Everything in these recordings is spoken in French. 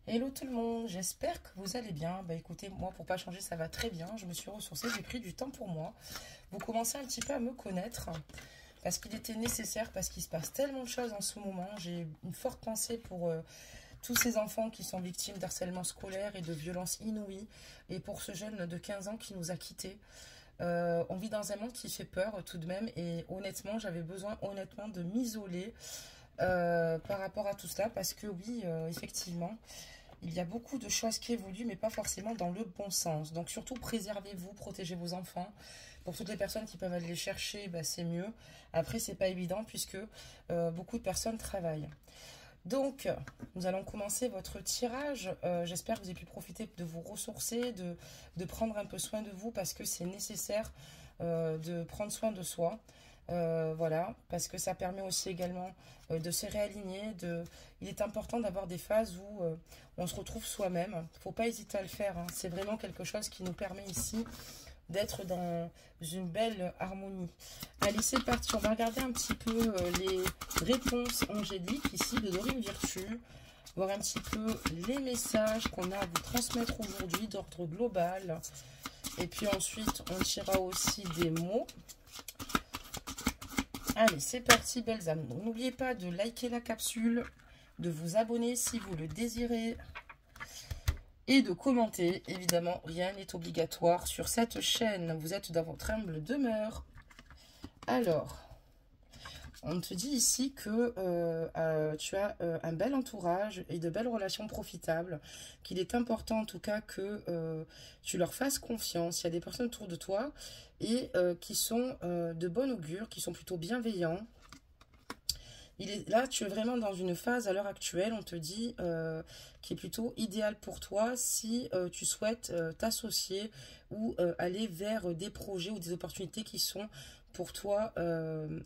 Hello tout le monde, j'espère que vous allez bien. Bah écoutez, moi pour pas changer ça va très bien, je me suis ressourcée, j'ai pris du temps pour moi. Vous commencez un petit peu à me connaître parce qu'il était nécessaire, parce qu'il se passe tellement de choses en ce moment. J'ai une forte pensée pour tous ces enfants qui sont victimes d'harcèlement scolaire et de violences inouïes et pour ce jeune de 15 ans qui nous a quittés. On vit dans un monde qui fait peur tout de même et honnêtement j'avais besoin de m'isoler par rapport à tout cela parce que oui effectivement il y a beaucoup de choses qui évoluent, mais pas forcément dans le bon sens. Donc surtout, préservez-vous, protégez vos enfants. Pour toutes les personnes qui peuvent aller les chercher, bah, c'est mieux. Après, c'est pas évident puisque beaucoup de personnes travaillent. Donc, nous allons commencer votre tirage. J'espère que vous avez pu profiter de vous ressourcer, de prendre un peu soin de vous parce que c'est nécessaire de prendre soin de soi. Voilà, parce que ça permet aussi également de se réaligner. Il est important d'avoir des phases où on se retrouve soi-même. Il ne faut pas hésiter à le faire, hein. C'est vraiment quelque chose qui nous permet ici d'être dans une belle harmonie. Allez, c'est parti. On va regarder un petit peu les réponses angéliques ici de Dorine Virtue. Voir un petit peu les messages qu'on a à vous transmettre aujourd'hui d'ordre global. Et puis ensuite, on tirera aussi des mots. Allez, c'est parti, belles âmes. N'oubliez pas de liker la capsule, de vous abonner si vous le désirez et de commenter. Évidemment, rien n'est obligatoire sur cette chaîne. Vous êtes dans votre humble demeure. Alors, on te dit ici que tu as un bel entourage et de belles relations profitables, qu'il est important en tout cas que tu leur fasses confiance. Il y a des personnes autour de toi et qui sont de bon augure, qui sont plutôt bienveillants. Là, tu es vraiment dans une phase à l'heure actuelle, on te dit, qui est plutôt idéale pour toi si tu souhaites t'associer ou aller vers des projets ou des opportunités qui sont pour toi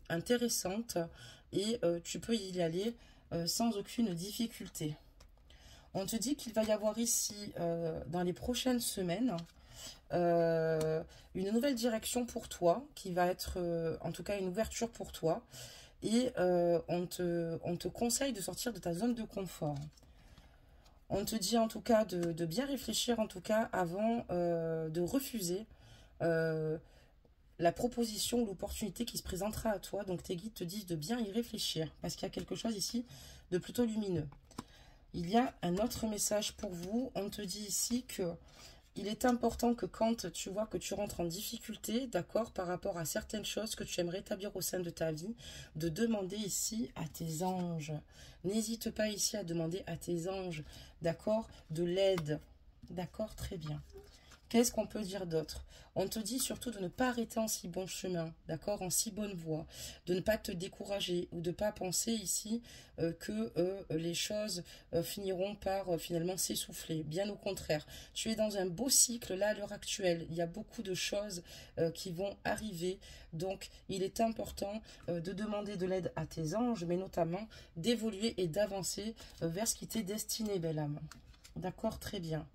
intéressantes et tu peux y aller sans aucune difficulté. On te dit qu'il va y avoir ici, dans les prochaines semaines, une nouvelle direction pour toi, qui va être en tout cas une ouverture pour toi. Et on te conseille de sortir de ta zone de confort. On te dit en tout cas de bien réfléchir en tout cas avant de refuser la proposition ou l'opportunité qui se présentera à toi. Donc tes guides te disent de bien y réfléchir parce qu'il y a quelque chose ici de plutôt lumineux. Il y a un autre message pour vous. On te dit ici que il est important que quand tu vois que tu rentres en difficulté, d'accord, par rapport à certaines choses que tu aimerais établir au sein de ta vie, de demander ici à tes anges. N'hésite pas ici à demander à tes anges, d'accord, de l'aide. D'accord, très bien. Qu'est-ce qu'on peut dire d'autre? On te dit surtout de ne pas arrêter en si bon chemin, d'accord, en si bonne voie, de ne pas te décourager ou de ne pas penser ici que les choses finiront par finalement s'essouffler. Bien au contraire, tu es dans un beau cycle là à l'heure actuelle. Il y a beaucoup de choses qui vont arriver, donc il est important de demander de l'aide à tes anges, mais notamment d'évoluer et d'avancer vers ce qui t'est destiné, belle âme. D'accord, très bien.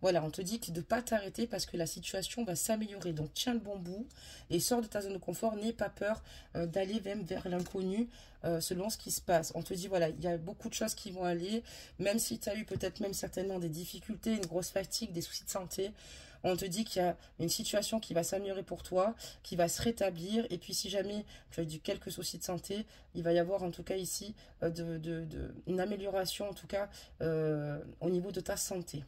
Voilà, on te dit de ne pas t'arrêter parce que la situation va s'améliorer. Donc, tiens le bon bout et sors de ta zone de confort. N'aie pas peur d'aller même vers l'inconnu selon ce qui se passe. On te dit, voilà, il y a beaucoup de choses qui vont aller. Même si tu as eu peut-être même certainement des difficultés, une grosse fatigue, des soucis de santé. On te dit qu'il y a une situation qui va s'améliorer pour toi, qui va se rétablir. Et puis, si jamais tu as eu quelques soucis de santé, il va y avoir en tout cas ici une amélioration, en tout cas, au niveau de ta santé.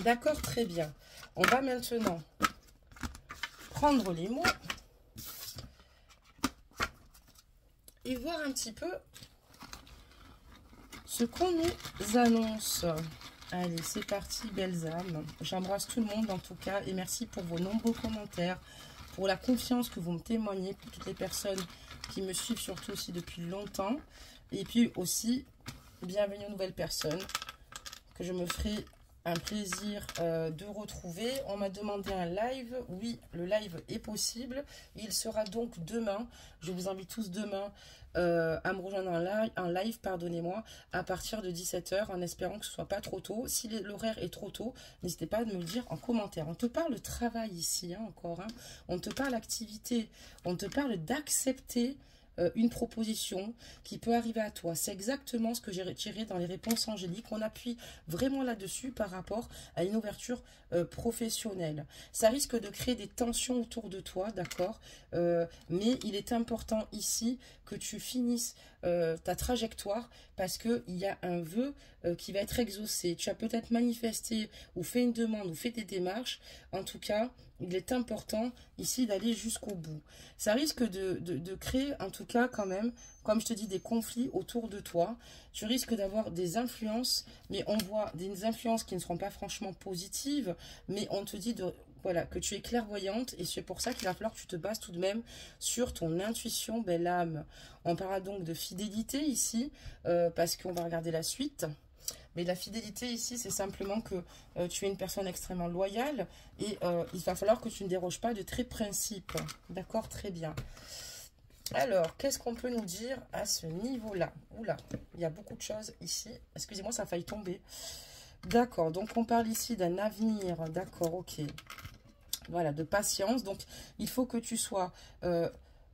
D'accord, très bien. On va maintenant prendre les mots et voir un petit peu ce qu'on nous annonce. Allez, c'est parti, belles âmes. J'embrasse tout le monde en tout cas et merci pour vos nombreux commentaires, pour la confiance que vous me témoignez, pour toutes les personnes qui me suivent surtout aussi depuis longtemps. Et puis aussi, bienvenue aux nouvelles personnes que je me ferai un plaisir de retrouver. On m'a demandé un live. Oui, le live est possible. Il sera donc demain. Je vous invite tous demain à me rejoindre en live, pardonnez-moi, à partir de 17 h, en espérant que ce ne soit pas trop tôt. Si l'horaire est trop tôt, n'hésitez pas à me le dire en commentaire. On te parle de travail ici, hein, encore. Hein. On te parle d'activité. On te parle d'accepter une proposition qui peut arriver à toi. C'est exactement ce que j'ai retiré dans les réponses angéliques. On appuie vraiment là-dessus par rapport à une ouverture professionnelle. Ça risque de créer des tensions autour de toi, d'accord, mais il est important ici que tu finisses ta trajectoire parce qu'il y a un vœu qui va être exaucé. Tu as peut-être manifesté ou fait une demande ou fait des démarches. En tout cas, il est important ici d'aller jusqu'au bout. Ça risque de créer, en tout cas, quand même, comme je te dis, des conflits autour de toi. Tu risques d'avoir des influences, mais on voit des influences qui ne seront pas franchement positives, mais on te dit voilà, que tu es clairvoyante et c'est pour ça qu'il va falloir que tu te bases tout de même sur ton intuition, belle âme. On parlera donc de fidélité ici, parce qu'on va regarder la suite. Mais la fidélité ici, c'est simplement que tu es une personne extrêmement loyale et il va falloir que tu ne déroges pas de tes principes. D'accord, très bien. Alors, qu'est-ce qu'on peut nous dire à ce niveau-là? Oula, il y a beaucoup de choses ici. Excusez-moi, ça a failli tomber. D'accord, donc on parle ici d'un avenir. D'accord, ok. Voilà, de patience. Donc, il faut que tu sois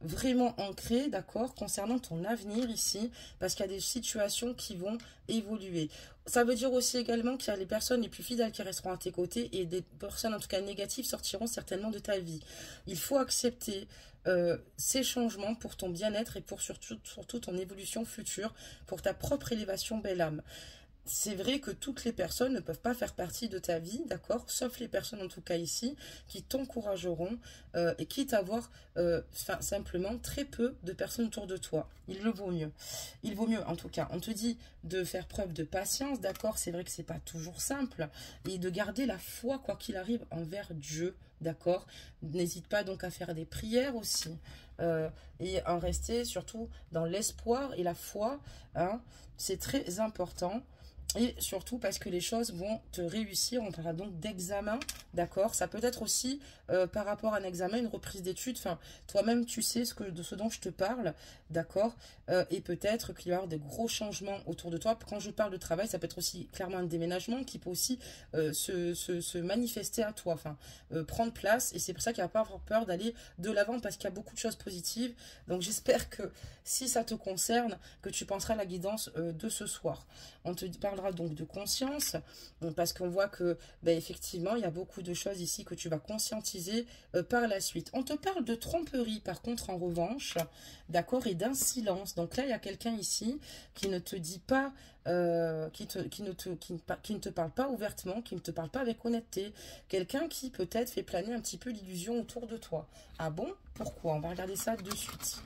vraiment ancré, d'accord, concernant ton avenir ici, parce qu'il y a des situations qui vont évoluer. Ça veut dire aussi également qu'il y a les personnes les plus fidèles qui resteront à tes côtés et des personnes, en tout cas négatives, sortiront certainement de ta vie. Il faut accepter ces changements pour ton bien-être et pour surtout ton évolution future, pour ta propre élévation, belle âme. C'est vrai que toutes les personnes ne peuvent pas faire partie de ta vie, d'accord? Sauf les personnes, en tout cas ici, qui t'encourageront et quitte à avoir simplement très peu de personnes autour de toi. Il le vaut mieux. Il vaut mieux, en tout cas. On te dit de faire preuve de patience, d'accord? C'est vrai que c'est pas toujours simple. Et de garder la foi, quoi qu'il arrive, envers Dieu, d'accord? N'hésite pas donc à faire des prières aussi. Et en rester surtout dans l'espoir et la foi, hein, c'est très important. Et surtout parce que les choses vont te réussir. On parlera donc d'examen, d'accord? Ça peut être aussi par rapport à un examen, une reprise d'études. Enfin, toi-même, tu sais de ce dont je te parle, d'accord? Et peut-être qu'il y aura des gros changements autour de toi. Quand je parle de travail, ça peut être aussi clairement un déménagement qui peut aussi se manifester à toi, enfin, prendre place. Et c'est pour ça qu'il n'y a pas à avoir peur d'aller de l'avant parce qu'il y a beaucoup de choses positives. Donc, j'espère que si ça te concerne, que tu penseras à la guidance de ce soir. On te parlera donc de conscience, parce qu'on voit que, effectivement, il y a beaucoup de choses ici que tu vas conscientiser par la suite. On te parle de tromperie, par contre, en revanche, d'accord, et d'un silence. Donc là, il y a quelqu'un ici qui ne te dit pas, qui ne te parle pas ouvertement, qui ne te parle pas avec honnêteté. Quelqu'un qui peut-être fait planer un petit peu l'illusion autour de toi. Ah bon? Pourquoi? On va regarder ça de suite.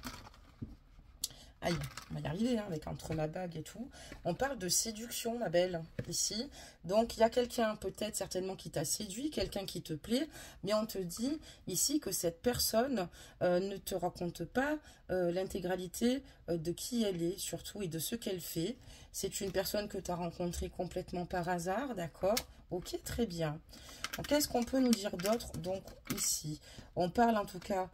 Aïe, on va y arriver, hein, avec entre ma bague et tout. On parle de séduction, ma belle, ici. Donc, il y a quelqu'un, peut-être, certainement, qui t'a séduit, quelqu'un qui te plaît, mais on te dit ici que cette personne ne te raconte pas l'intégralité de qui elle est, surtout, et de ce qu'elle fait. C'est une personne que tu as rencontrée complètement par hasard, d'accord? Ok, très bien. Qu'est-ce qu'on peut nous dire d'autre, donc, ici? On parle, en tout cas...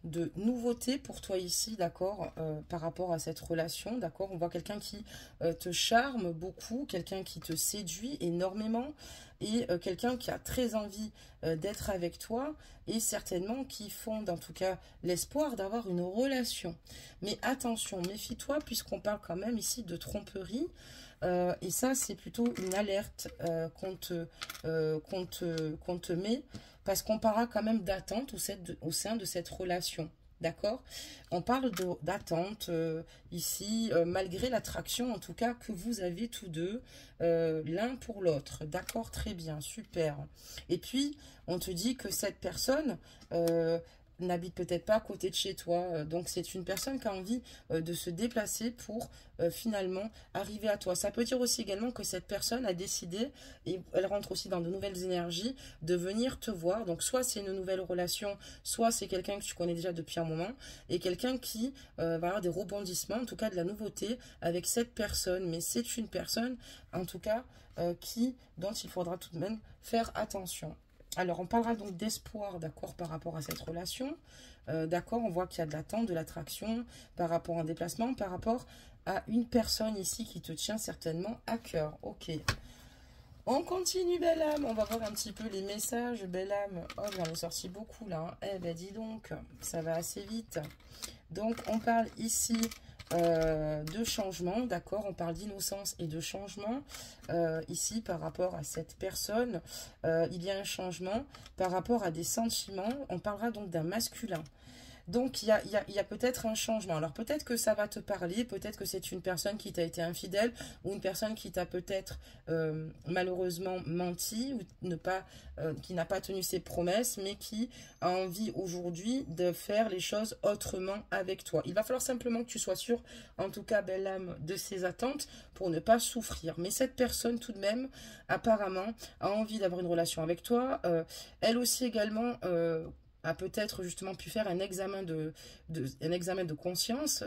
de nouveauté pour toi ici, d'accord, par rapport à cette relation, d'accord. On voit quelqu'un qui te charme beaucoup, quelqu'un qui te séduit énormément et quelqu'un qui a très envie d'être avec toi et certainement qui fonde en tout cas l'espoir d'avoir une relation. Mais attention, méfie-toi puisqu'on parle quand même ici de tromperie. Et ça, c'est plutôt une alerte qu'on te met, parce qu'on parlera quand même d'attente au sein de cette relation. D'accord? On parle d'attente ici, malgré l'attraction en tout cas que vous avez tous deux l'un pour l'autre. D'accord? Très bien, super. Et puis, on te dit que cette personne... n'habite peut-être pas à côté de chez toi. Donc, c'est une personne qui a envie de se déplacer pour finalement arriver à toi. Ça peut dire aussi également que cette personne a décidé, et elle rentre aussi dans de nouvelles énergies, de venir te voir. Donc, soit c'est une nouvelle relation, soit c'est quelqu'un que tu connais déjà depuis un moment, et quelqu'un qui va avoir des rebondissements, en tout cas de la nouveauté, avec cette personne. Mais c'est une personne, en tout cas, dont il faudra tout de même faire attention. Alors, on parlera donc d'espoir, d'accord, par rapport à cette relation. D'accord, on voit qu'il y a de l'attente, de l'attraction, par rapport à un déplacement, par rapport à une personne ici qui te tient certainement à cœur. Ok. On continue, belle âme. On va voir un petit peu les messages, belle âme. Oh, j'en ai sorti beaucoup, là. Hein. Eh ben, dis donc, ça va assez vite. Donc, on parle ici de changement, d'accord? On parle d'innocence et de changement. Ici, par rapport à cette personne, il y a un changement par rapport à des sentiments. On parlera donc d'un masculin. Donc, il y a peut-être un changement. Alors, peut-être que ça va te parler, peut-être que c'est une personne qui t'a été infidèle ou une personne qui t'a peut-être malheureusement menti ou qui n'a pas tenu ses promesses, mais qui a envie aujourd'hui de faire les choses autrement avec toi. Il va falloir simplement que tu sois sûr, en tout cas, belle âme, de ses attentes pour ne pas souffrir. Mais cette personne, tout de même, apparemment, a envie d'avoir une relation avec toi. Elle aussi également... a peut-être justement pu faire un examen de conscience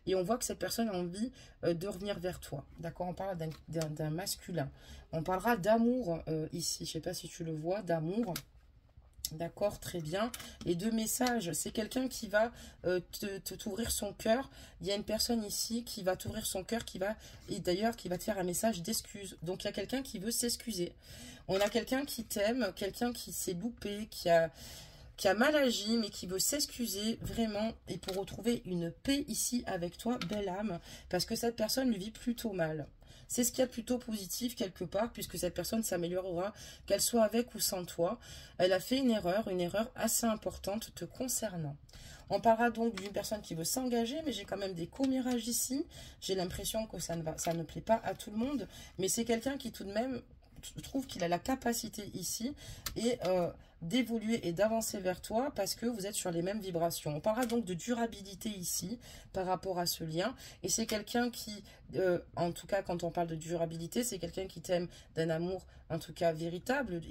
et on voit que cette personne a envie de revenir vers toi. D'accord? On parle d'un masculin. On parlera d'amour ici. Je ne sais pas si tu le vois, d'amour. D'accord, très bien. Et de messages, c'est quelqu'un qui va t'ouvrir son cœur. Il y a une personne ici qui va t'ouvrir son cœur, et d'ailleurs qui va te faire un message d'excuse. Donc il y a quelqu'un qui veut s'excuser. On a quelqu'un qui t'aime, quelqu'un qui s'est loupé, qui a mal agi, mais qui veut s'excuser vraiment et pour retrouver une paix ici avec toi, belle âme, parce que cette personne lui vit plutôt mal. C'est ce qu'il y a de plutôt positif quelque part, puisque cette personne s'améliorera, qu'elle soit avec ou sans toi. Elle a fait une erreur assez importante te concernant. On parlera donc d'une personne qui veut s'engager, mais j'ai quand même des commérages ici. J'ai l'impression que ça ne plaît pas à tout le monde, mais c'est quelqu'un qui tout de même... Je trouve qu'il a la capacité ici et d'évoluer et d'avancer vers toi parce que vous êtes sur les mêmes vibrations. On parlera donc de durabilité ici par rapport à ce lien. Et c'est quelqu'un qui, en tout cas quand on parle de durabilité, c'est quelqu'un qui t'aime d'un amour en tout cas véritable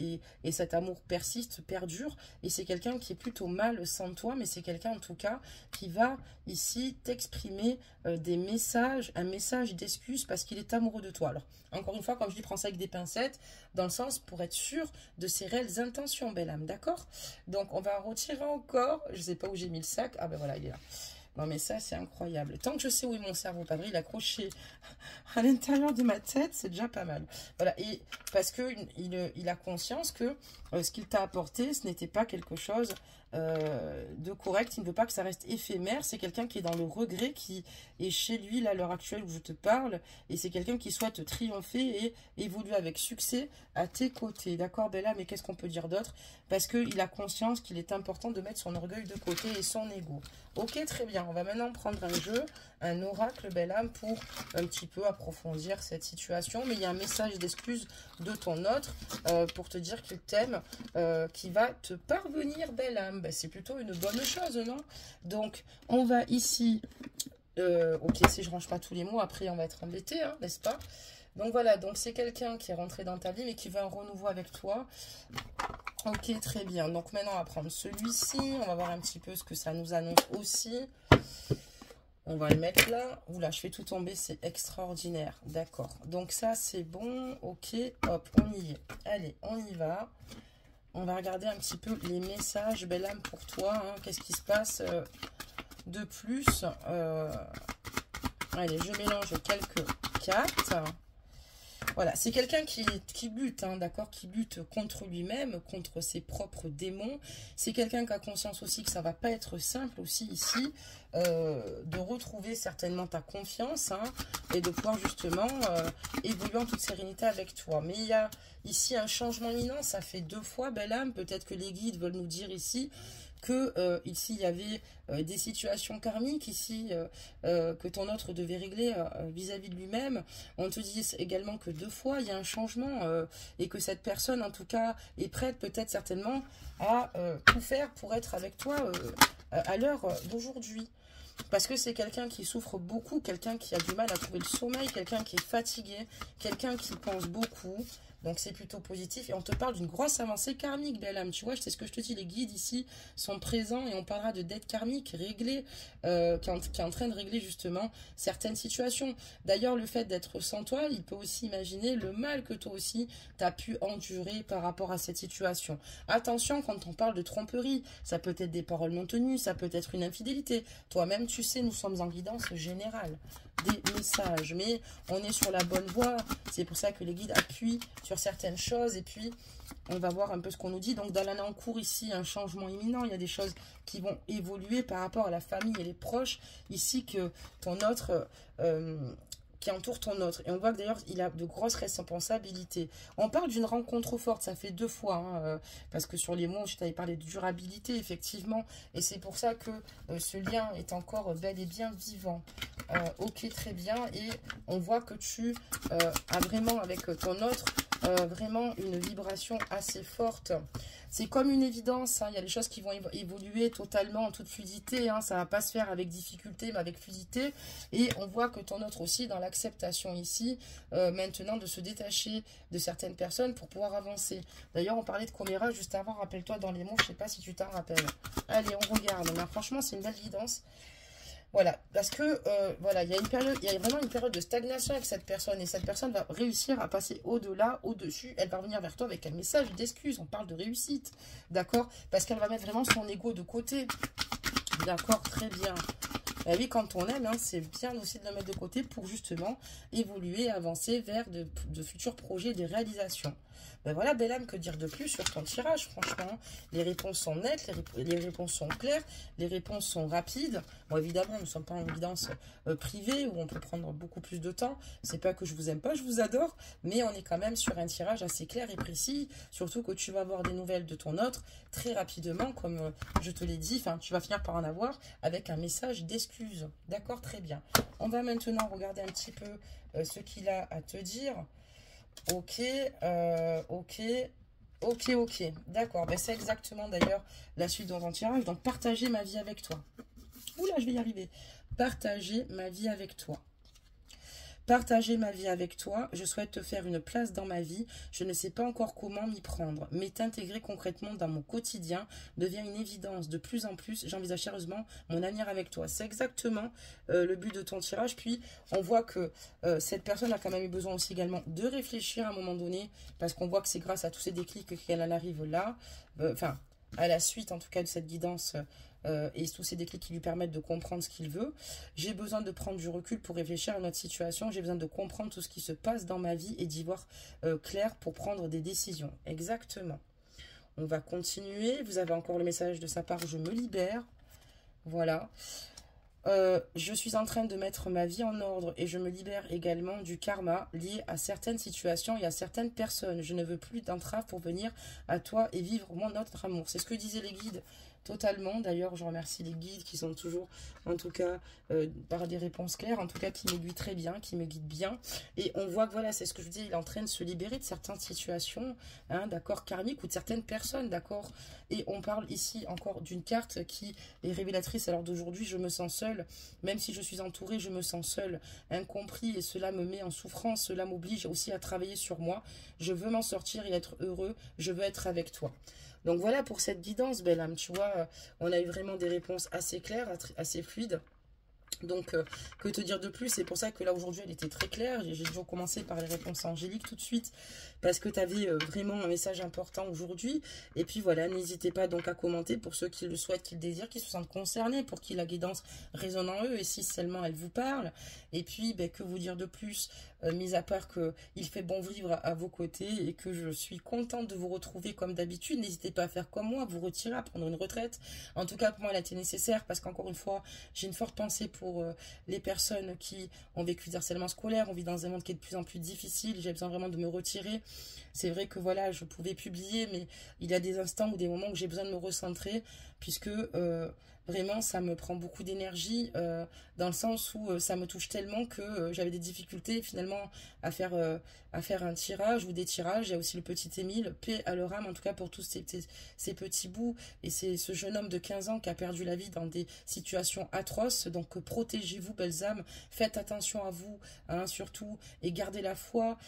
et cet amour persiste, perdure. Et c'est quelqu'un qui est plutôt mal sans toi, mais c'est quelqu'un en tout cas qui va ici t'exprimer des messages, un message d'excuse parce qu'il est amoureux de toi. Alors, encore une fois, comme je dis, prends ça avec des pincettes, dans le sens pour être sûr de ses réelles intentions, belle âme, d'accord? Donc, on va retirer encore, je ne sais pas où j'ai mis le sac, ah ben voilà, il est là. Non mais ça, c'est incroyable. Tant que je sais où est mon cerveau, pas vrai, il est accroché à l'intérieur de ma tête, c'est déjà pas mal. Voilà, et parce que il a conscience que ce qu'il t'a apporté, ce n'était pas quelque chose de correct. Il ne veut pas que ça reste éphémère. C'est quelqu'un qui est dans le regret, qui est chez lui, là, à l'heure actuelle où je te parle. Et c'est quelqu'un qui souhaite triompher et évoluer avec succès à tes côtés. D'accord, Bella, mais qu'est-ce qu'on peut dire d'autre? Parce qu'il a conscience qu'il est important de mettre son orgueil de côté et son ego. Ok, très bien. On va maintenant prendre un jeu, un oracle, belle âme, pour un petit peu approfondir cette situation. Mais il y a un message d'excuse de ton autre pour te dire qu'il t'aime, qui va te parvenir, belle âme. Ben, c'est plutôt une bonne chose, non? Donc, on va ici... ok, si je range pas tous les mots, après on va être embêté, hein, n'est-ce pas? Donc voilà, donc c'est quelqu'un qui est rentré dans ta vie, mais qui veut un renouveau avec toi. Ok, très bien. Donc maintenant, on va prendre celui-ci. On va voir un petit peu ce que ça nous annonce aussi. On va le mettre là. Oula, je fais tout tomber, c'est extraordinaire. D'accord. Donc ça, c'est bon. Ok, hop, on y est. Allez, on y va. On va regarder un petit peu les messages, belle âme, pour toi. Hein. Qu'est-ce qui se passe de plus? Allez, je mélange quelques cartes. Voilà, c'est quelqu'un qui lutte, hein, d'accord, qui lutte contre lui-même, contre ses propres démons. C'est quelqu'un qui a conscience aussi que ça va pas être simple aussi ici, de retrouver certainement ta confiance, hein, et de pouvoir justement évoluer en toute sérénité avec toi. Mais il y a ici un changement imminent, ça fait 2 fois, belle âme. Peut-être que les guides veulent nous dire ici que ici il y avait des situations karmiques ici que ton autre devait régler vis-à-vis de lui-même. On te dit également que 2 fois il y a un changement et que cette personne en tout cas est prête peut-être certainement à tout faire pour être avec toi à l'heure d'aujourd'hui. Parce que c'est quelqu'un qui souffre beaucoup, quelqu'un qui a du mal à trouver le sommeil, quelqu'un qui est fatigué, quelqu'un qui pense beaucoup. Donc c'est plutôt positif. Et on te parle d'une grosse avancée karmique, belle âme. Tu vois, c'est ce que je te dis, les guides ici sont présents et on parlera de dette karmique réglée, qui est en train de régler justement certaines situations. D'ailleurs, le fait d'être sans toi, il peut aussi imaginer le mal que toi aussi tu as pu endurer par rapport à cette situation. Attention, quand on parle de tromperie, ça peut être des paroles non tenues, ça peut être une infidélité. Toi-même, tu sais, nous sommes en guidance générale. des messages. Mais on est sur la bonne voie. C'est pour ça que les guides appuient sur certaines choses. Et puis, on va voir un peu ce qu'on nous dit. Donc, dans l'année en cours, ici, un changement imminent. Il y a des choses qui vont évoluer par rapport à la famille et les proches. Ici, que ton autre... qui entoure ton autre. Et on voit que d'ailleurs, il a de grosses responsabilités. On parle d'une rencontre forte, ça fait 2 fois, hein, parce que sur les mots, je t'avais parlé de durabilité, effectivement, et c'est pour ça que ce lien est encore bel et bien vivant. Ok, très bien, et on voit que tu as vraiment, avec ton autre, vraiment une vibration assez forte. C'est comme une évidence, hein, il y a des choses qui vont évoluer totalement en toute fluidité, hein, ça ne va pas se faire avec difficulté, mais avec fluidité, et on voit que ton autre aussi, dans l'acceptation ici, maintenant de se détacher de certaines personnes pour pouvoir avancer. D'ailleurs, on parlait de Coméra juste avant, rappelle-toi dans les mots, je ne sais pas si tu t'en rappelles. Allez, on regarde, mais franchement, c'est une belle guidance. Voilà, parce que voilà, il y a vraiment une période de stagnation avec cette personne, et cette personne va réussir à passer au-delà, au-dessus, elle va revenir vers toi avec un message d'excuse, on parle de réussite, d'accord? Parce qu'elle va mettre vraiment son ego de côté, d'accord, très bien. Et oui, quand on aime, hein, c'est bien aussi de le mettre de côté pour justement évoluer, avancer vers de futurs projets, des réalisations. Ben voilà, belle âme, que dire de plus sur ton tirage, franchement. Les réponses sont nettes, les réponses sont claires, les réponses sont rapides. Bon, évidemment, nous ne sommes pas en évidence privée où on peut prendre beaucoup plus de temps. C'est pas que je vous aime pas, je vous adore, mais on est quand même sur un tirage assez clair et précis. Surtout que tu vas avoir des nouvelles de ton autre très rapidement, comme je te l'ai dit. Enfin, tu vas finir par en avoir avec un message d'excuse. D'accord, très bien. On va maintenant regarder un petit peu ce qu'il a à te dire. Ok, ok. D'accord, ben c'est exactement d'ailleurs la suite dans ton tirage. Donc, partager ma vie avec toi. Oula, je vais y arriver. Partager ma vie avec toi. Partager ma vie avec toi, je souhaite te faire une place dans ma vie, je ne sais pas encore comment m'y prendre, mais t'intégrer concrètement dans mon quotidien devient une évidence. De plus en plus, j'envisage sérieusement mon avenir avec toi. C'est exactement le but de ton tirage. Puis, on voit que cette personne a quand même eu besoin aussi également de réfléchir à un moment donné, parce qu'on voit que c'est grâce à tous ces déclics qu'elle en arrive là, enfin, à la suite en tout cas de cette guidance et tous ces déclics qui lui permettent de comprendre ce qu'il veut. J'ai besoin de prendre du recul pour réfléchir à notre situation. J'ai besoin de comprendre tout ce qui se passe dans ma vie et d'y voir clair pour prendre des décisions. Exactement. On va continuer. Vous avez encore le message de sa part. Je me libère. Voilà. Je suis en train de mettre ma vie en ordre et je me libère également du karma lié à certaines situations et à certaines personnes. Je ne veux plus d'entrave pour venir à toi et vivre notre amour. C'est ce que disaient les guides. Totalement. D'ailleurs, je remercie les guides qui sont toujours, en tout cas, par des réponses claires, en tout cas, qui m'aiguillent très bien, qui me guident bien. Et on voit que, voilà, c'est ce que je dis, il est en train de se libérer de certaines situations, hein, d'accord, karmiques ou de certaines personnes, d'accord. Et on parle ici encore d'une carte qui est révélatrice. Alors d'aujourd'hui, je me sens seule, même si je suis entourée, je me sens seule, incompris, et cela me met en souffrance, cela m'oblige aussi à travailler sur moi. Je veux m'en sortir et être heureux, je veux être avec toi. Donc voilà pour cette guidance, belle âme, tu vois, on a eu vraiment des réponses assez claires, assez fluides. Donc, que te dire de plus? C'est pour ça que là, aujourd'hui, elle était très claire. J'ai dû commencer par les réponses angéliques tout de suite, parce que tu avais vraiment un message important aujourd'hui. Et puis voilà, n'hésitez pas donc à commenter pour ceux qui le souhaitent, qui le désirent, qui se sentent concernés, pour qui la guidance résonne en eux, et si seulement elle vous parle. Et puis, ben, que vous dire de plus, mis à part qu'il fait bon vivre à vos côtés, et que je suis contente de vous retrouver comme d'habitude. N'hésitez pas à faire comme moi, vous retirer, à prendre une retraite. En tout cas, pour moi, elle a été nécessaire, parce qu'encore une fois, j'ai une forte pensée pour les personnes qui ont vécu du harcèlement scolaire. On vit dans un monde qui est de plus en plus difficile. J'ai besoin vraiment de me retirer. C'est vrai que voilà, je pouvais publier, mais il y a des instants ou des moments où j'ai besoin de me recentrer, puisque vraiment ça me prend beaucoup d'énergie, dans le sens où ça me touche tellement que j'avais des difficultés finalement à faire un tirage ou des tirages. Il y a aussi le petit Émile, paix à leur âme, en tout cas pour tous ces petits bouts. Et c'est ce jeune homme de 15 ans qui a perdu la vie dans des situations atroces. Donc protégez-vous, belles âmes, faites attention à vous, hein, surtout, et gardez la foi,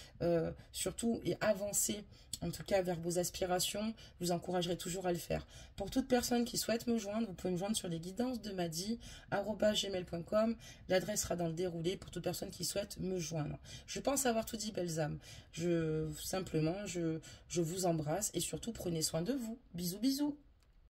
surtout, et avancez en tout cas vers vos aspirations. Je vous encouragerai toujours à le faire. Pour toute personne qui souhaite me joindre, vous pouvez me joindre sur les guidances de madi@gmail.com. L'adresse sera dans le déroulé pour toute personne qui souhaite me joindre. Je pense avoir tout dit, belles âmes. Simplement, je vous embrasse, et surtout prenez soin de vous. Bisous, bisous.